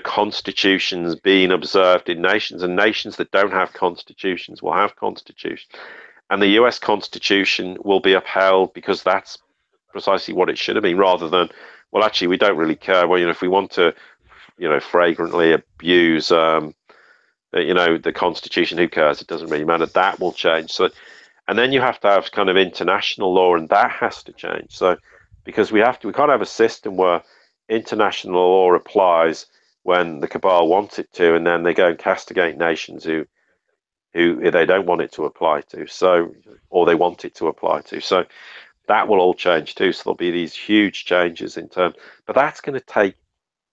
constitutions being observed in nations, and nations that don't have constitutions will have constitutions, and the US Constitution will be upheld because that's precisely what it should have been, rather than, well, actually, we don't really care. Well, if we want to, flagrantly abuse, the Constitution, who cares? It doesn't really matter. That will change. So, and then you have to have kind of international law, and that has to change. So, because we can't have a system where international law applies when the cabal wants it to, and then they go and castigate nations who they don't want it to apply to. So, or they want it to apply to. So that will all change too. So there'll be these huge changes in terms, but that's going to take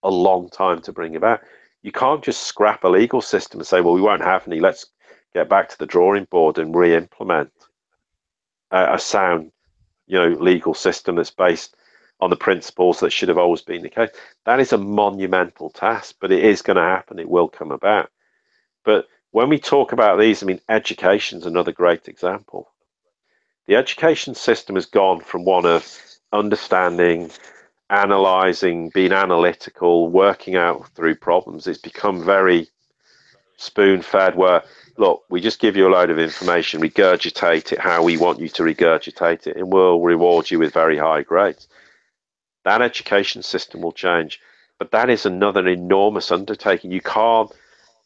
a long time to bring about. You can't just scrap a legal system and say, well, we won't have any. Let's get back to the drawing board and re-implement a sound, legal system that's based on the principles that should have always been the case. That is a monumental task, but it is going to happen. It will come about. But when we talk about these, I mean, education's another great example. The education system has gone from one of understanding, analyzing, being analytical, working out through problems. It's become very spoon-fed, where, look, we just give you a load of information, regurgitate it how we want you to regurgitate it, and we'll reward you with very high grades. That education system will change, but that is another enormous undertaking. You can't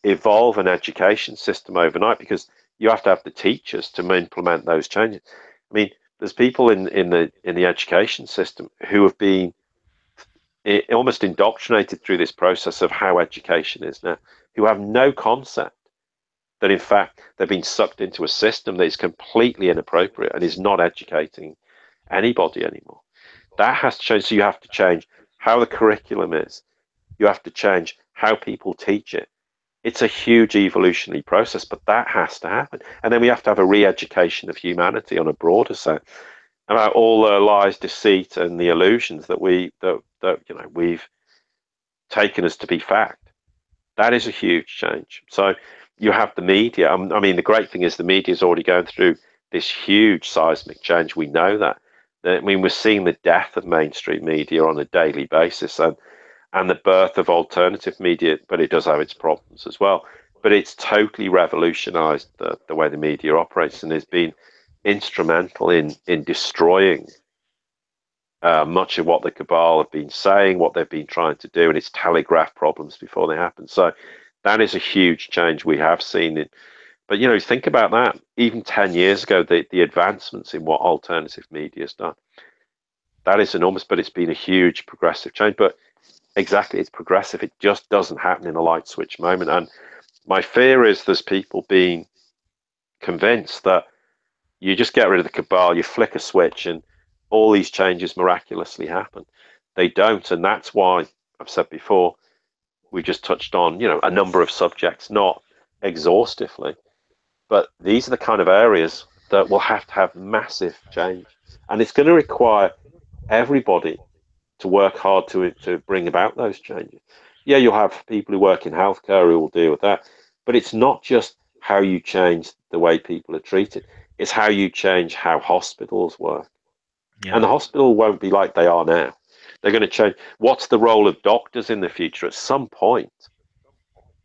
evolve an education system overnight, because you have to have the teachers to implement those changes. I mean, there's people in the education system who have been almost indoctrinated through this process of how education is now, who have no concept that in fact they've been sucked into a system that is completely inappropriate and is not educating anybody anymore. That has to change. So you have to change how the curriculum is. You have to change how people teach it. It's a huge evolutionary process, but that has to happen. And then we have to have a re-education of humanity on a broader sense about all the lies, deceit, and the illusions that we've taken as to be fact. That is a huge change. So you have the media. I mean, the great thing is the media is already going through this huge seismic change. We know that. I mean, we're seeing the death of mainstream media on a daily basis, and the birth of alternative media, but it does have its problems as well. But it's totally revolutionized the way the media operates, and has been instrumental in destroying much of what the cabal have been saying, what they've been trying to do, and it's telegraphed problems before they happen. So that is a huge change we have seen. But, think about that. Even 10 years ago, the advancements in what alternative media has done, that is enormous, but it's been a huge progressive change. But exactly, it's progressive. It just doesn't happen in a light switch moment. And my fear is there's people being convinced that you just get rid of the cabal, you flick a switch, and all these changes miraculously happen. They don't, and that's why I've said before, we just touched on, a number of subjects, not exhaustively, but these are the kind of areas that will have to have massive change, and it's going to require everybody to work hard to bring about those changes. Yeah, you'll have people who work in healthcare who will deal with that, but it's not just how you change the way people are treated. It's how you change how hospitals work. And Yeah. the hospital won't be like they are now. They're going to change. What's the role of doctors in the future? At some point,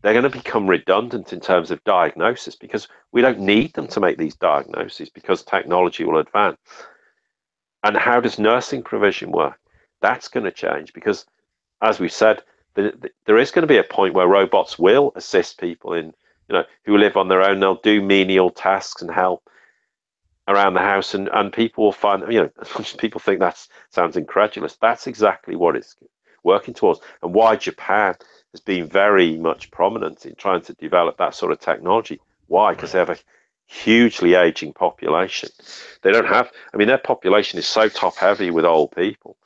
they're going to become redundant in terms of diagnosis because we don't need them to make these diagnoses because technology will advance. And how does nursing provision work? That's going to change because, as we said, there is going to be a point where robots will assist people who live on their own. They'll do menial tasks and help around the house, and people will find, people think that sounds incredulous. That's exactly what it's working towards, and why Japan has been very much prominent in trying to develop that sort of technology. Why? Because they have a hugely aging population. They don't have, their population is so top heavy with old people.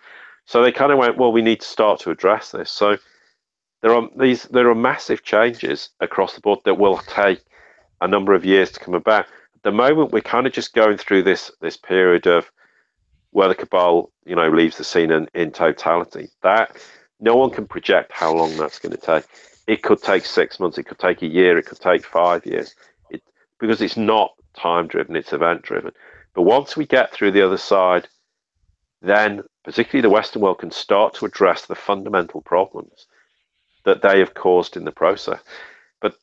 So they kind of went, well, we need to start to address this. So there are massive changes across the board that will take a number of years to come about. At the moment, we're kind of just going through this period of where the cabal, leaves the scene in totality. That no one can project how long that's going to take. It could take 6 months, it could take a year, it could take 5 years. Because it's not time driven, it's event driven. But once we get through the other side, then particularly the Western world can start to address the fundamental problems that they have caused in the process. But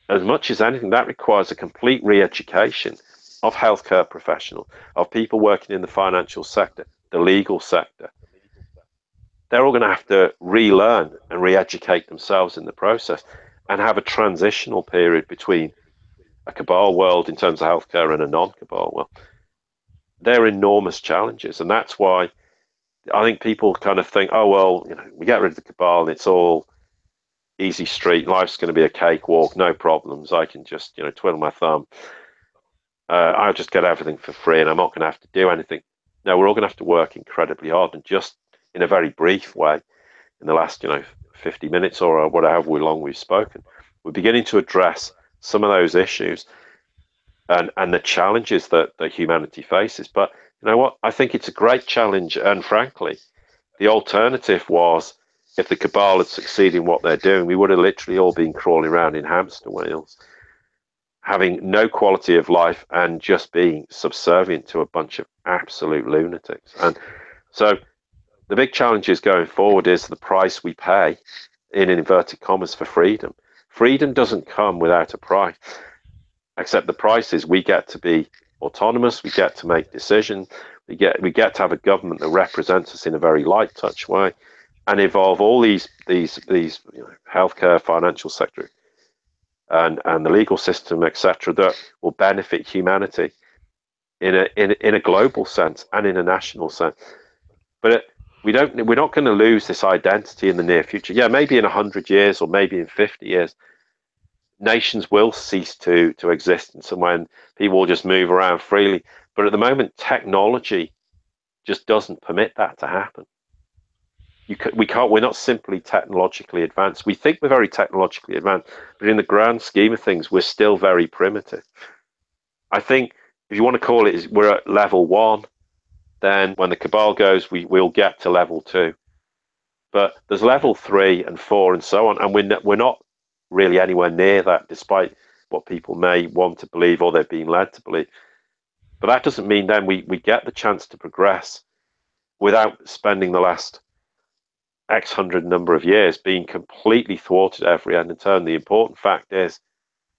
as much as anything, that requires a complete re-education of healthcare professionals, of people working in the financial sector, the legal sector. They're all going to have to relearn and re-educate themselves in the process and have a transitional period between a cabal world in terms of healthcare and a non-cabal world. They're enormous challenges, and that's why I think people kind of think, oh, well, we get rid of the cabal and it's all easy street. Life's going to be a cakewalk, no problems. I can just, twiddle my thumb. I'll just get everything for free and I'm not going to have to do anything. No, we're all going to have to work incredibly hard. And just in a very brief way, in the last, 50 minutes or whatever long we've spoken, we're beginning to address some of those issues and the challenges that humanity faces. But you know what? I think it's a great challenge. And frankly, the alternative was, if the cabal had succeeded in what they're doing, we would have literally all been crawling around in hamster wheels, having no quality of life and just being subservient to a bunch of absolute lunatics. And so the big challenge is going forward is the price we pay, in inverted commas, for freedom. Freedom doesn't come without a price, except the price is we get to be autonomous, we get to make decisions, we get to have a government that represents us in a very light touch way, and evolve all these healthcare, financial sector, and the legal system, etc., that will benefit humanity in a global sense and in a national sense. But we're not going to lose this identity in the near future. Yeah, maybe in 100 years or maybe in 50 years, nations will cease to exist, and so when people will just move around freely. But at the moment, technology just doesn't permit that to happen. We're not simply technologically advanced. We think we're very technologically advanced, but in the grand scheme of things, we're still very primitive. I think if you want to call it, we're at level 1. Then when the cabal goes, we'll get to level 2. But there's level 3 and 4 and so on, and we're not really anywhere near that, despite what people may want to believe or they're being led to believe. But that doesn't mean then we get the chance to progress without spending the last X hundred number of years being completely thwarted at every end and turn. The important fact is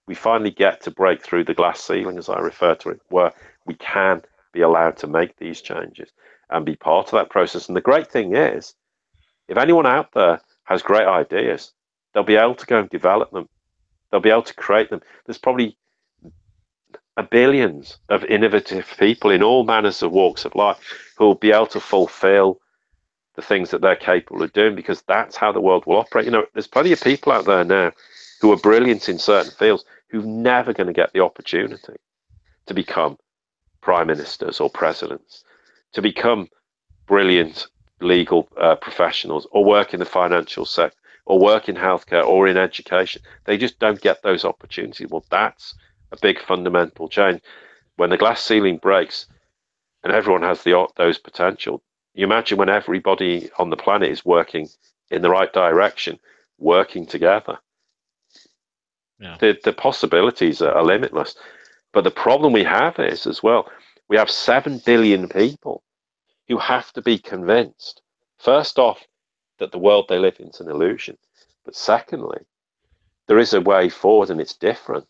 we finally get to break through the glass ceiling, as I refer to it, where we can be allowed to make these changes and be part of that process. And the great thing is, if anyone out there has great ideas, they'll be able to go and develop them. They'll be able to create them. There's probably billions of innovative people in all manners of walks of life who will be able to fulfill the things that they're capable of doing, because that's how the world will operate. There's plenty of people out there now who are brilliant in certain fields who're never going to get the opportunity to become prime ministers or presidents, to become brilliant legal professionals, or work in the financial sector, or work in healthcare, or in education. They just don't get those opportunities. Well, that's a big fundamental change. When the glass ceiling breaks and everyone has those potential, you imagine when everybody on the planet is working in the right direction, working together. Yeah. The possibilities are limitless. But the problem we have is, as well, we have 7 billion people who have to be convinced, first off, that the world they live in is an illusion. But secondly, there is a way forward and it's different.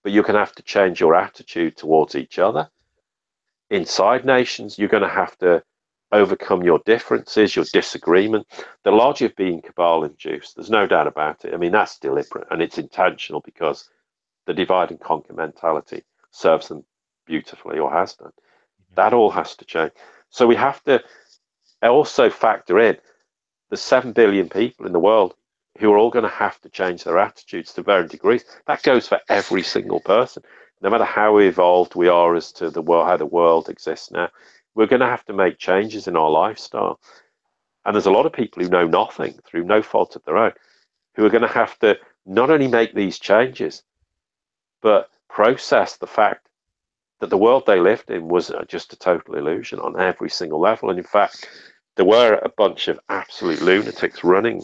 But you're going to have to change your attitude towards each other. Inside nations, you're going to have to overcome your differences, your disagreement. The logic of being cabal induced, there's no doubt about it. I mean, that's deliberate and it's intentional, because the divide and conquer mentality serves them beautifully, or has done. That all has to change. So we have to also factor in the 7 billion people in the world who are all going to have to change their attitudes to varying degrees. That goes for every single person. No matter how evolved we are as to the world, how the world exists now, we're going to have to make changes in our lifestyle. And there's a lot of people who know nothing through no fault of their own, who are going to have to not only make these changes, but process the fact that the world they lived in was just a total illusion on every single level. And in fact, there were a bunch of absolute lunatics running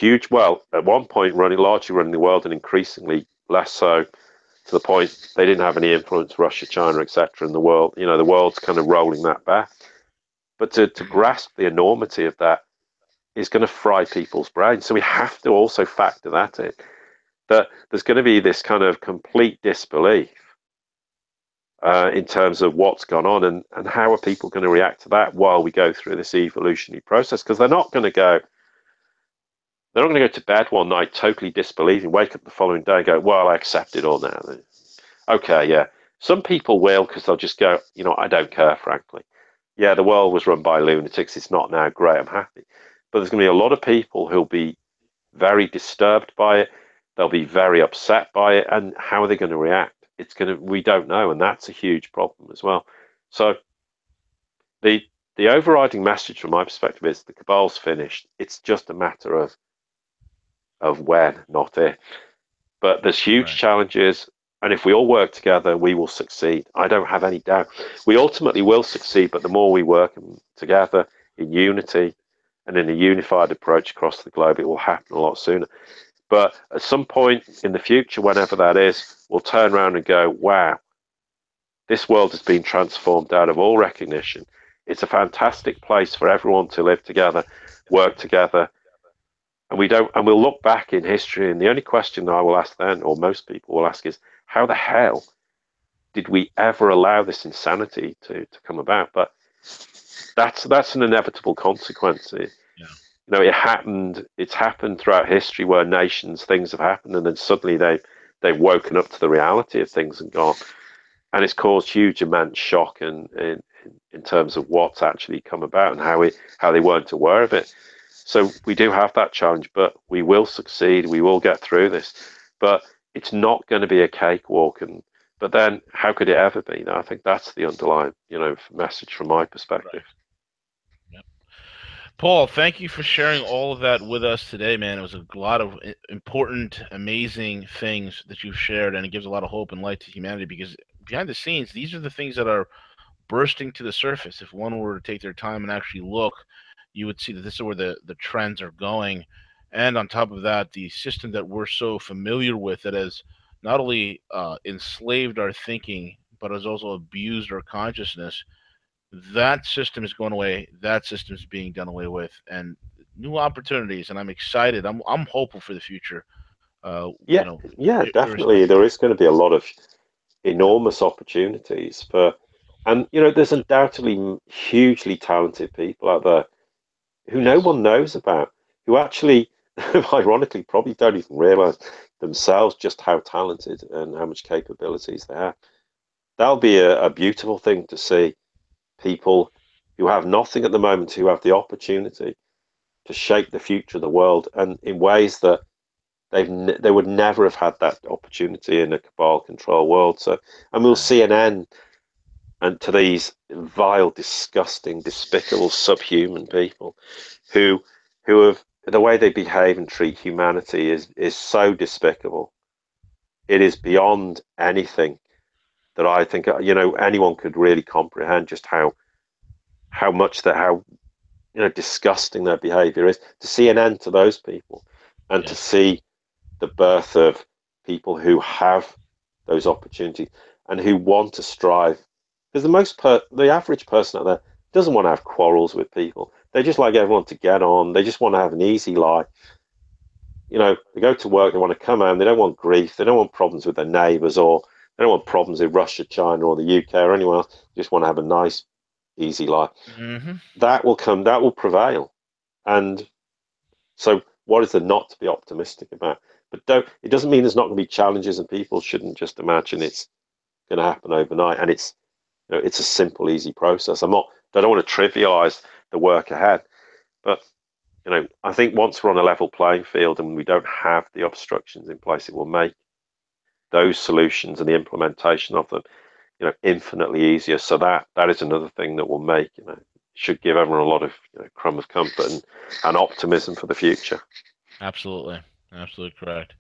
at one point largely running the world, and increasingly less so, to the point they didn't have any influence, Russia, China, etc. in the world. The world's kind of rolling that back. But to grasp the enormity of that is going to fry people's brains. So we have to also factor that in, that there's going to be this kind of complete disbelief in terms of what's gone on, and how are people going to react to that while we go through this evolutionary process. Because they're not going to go to bed one night totally disbelieving, wake up the following day and go, well, I accept it all now. Okay, yeah. Some people will, because they'll just go, I don't care, frankly. Yeah, the world was run by lunatics. It's not now. Great, I'm happy. But there's going to be a lot of people who'll be very disturbed by it. They'll be very upset by it. And how are they going to react? We don't know. And that's a huge problem as well. So the overriding message from my perspective is the cabal's finished. It's just a matter of when, not if. But there's huge challenges, and if we all work together, we will succeed. I don't have any doubt. We ultimately will succeed, but the more we work together in unity and in a unified approach across the globe, it will happen a lot sooner. But at some point in the future, whenever that is, we'll turn around and go, wow, this world has been transformed out of all recognition. It's a fantastic place for everyone to live together, work together. And we'll look back in history, and the only question that I will ask then, or most people will ask, is how the hell did we ever allow this insanity to come about? But that's an inevitable consequence. It happened. It's happened throughout history where things have happened, and then suddenly they've woken up to the reality of things and gone, and it's caused huge immense shock in terms of what's actually come about and how they weren't aware of it. So we do have that challenge, but we will succeed. We will get through this, but it's not going to be a cakewalk. But then, how could it ever be? I think that's the underlying, message from my perspective. Right. Yep. Paul, thank you for sharing all of that with us today, man. It was a lot of important, amazing things that you've shared, and it gives a lot of hope and light to humanity, because behind the scenes, these are the things that are bursting to the surface. If one were to take their time and actually look, you would see that this is where the trends are going. And on top of that, the system that we're so familiar with that has not only enslaved our thinking, but has also abused our consciousness, that system is going away. That system is being done away with, and new opportunities. And I'm excited. I'm hopeful for the future. Definitely. There is going to be a lot of enormous opportunities and there's undoubtedly hugely talented people out there who no one knows about, who actually, ironically, probably don't even realize themselves just how talented and how much capabilities they have. That'll be a beautiful thing to see, people who have nothing at the moment, who have the opportunity to shape the future of the world, and in ways that they would never have had that opportunity in a cabal control world. So, and we'll see an end and to these vile, disgusting, despicable, subhuman people who have, the way they behave and treat humanity is so despicable. It is beyond anything that I think anyone could really comprehend just how disgusting their behavior is. To see an end to those people, and to see the birth of people who have those opportunities and who want to strive. Because the average person out there doesn't want to have quarrels with people. They just like everyone to get on. They just want to have an easy life. They go to work, they want to come home, they don't want grief, they don't want problems with their neighbours, or they don't want problems in Russia, China, or the UK, or anywhere else. They just want to have a nice, easy life. Mm-hmm. That will prevail. And so what is there not to be optimistic about? But it doesn't mean there's not going to be challenges, and people shouldn't just imagine it's going to happen overnight. And it's a simple, easy process. I don't want to trivialize the work ahead, but I think once we're on a level playing field and we don't have the obstructions in place, it will make those solutions and the implementation of them, infinitely easier. So that is another thing that will make, should give everyone a lot of crumb of comfort and optimism for the future. Absolutely. Absolutely correct.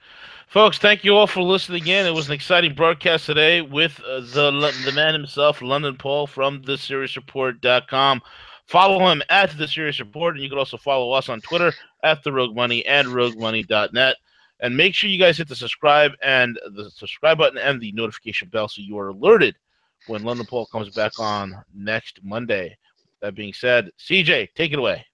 Folks, thank you all for listening again. It was an exciting broadcast today with the man himself, London Paul from thesiriusreport.com. Follow him at The Sirius Report, and you can also follow us on Twitter at The Rogue Money and RogueMoney.net. And make sure you guys hit the subscribe button and the notification bell so you are alerted when London Paul comes back on next Monday. That being said, CJ, take it away.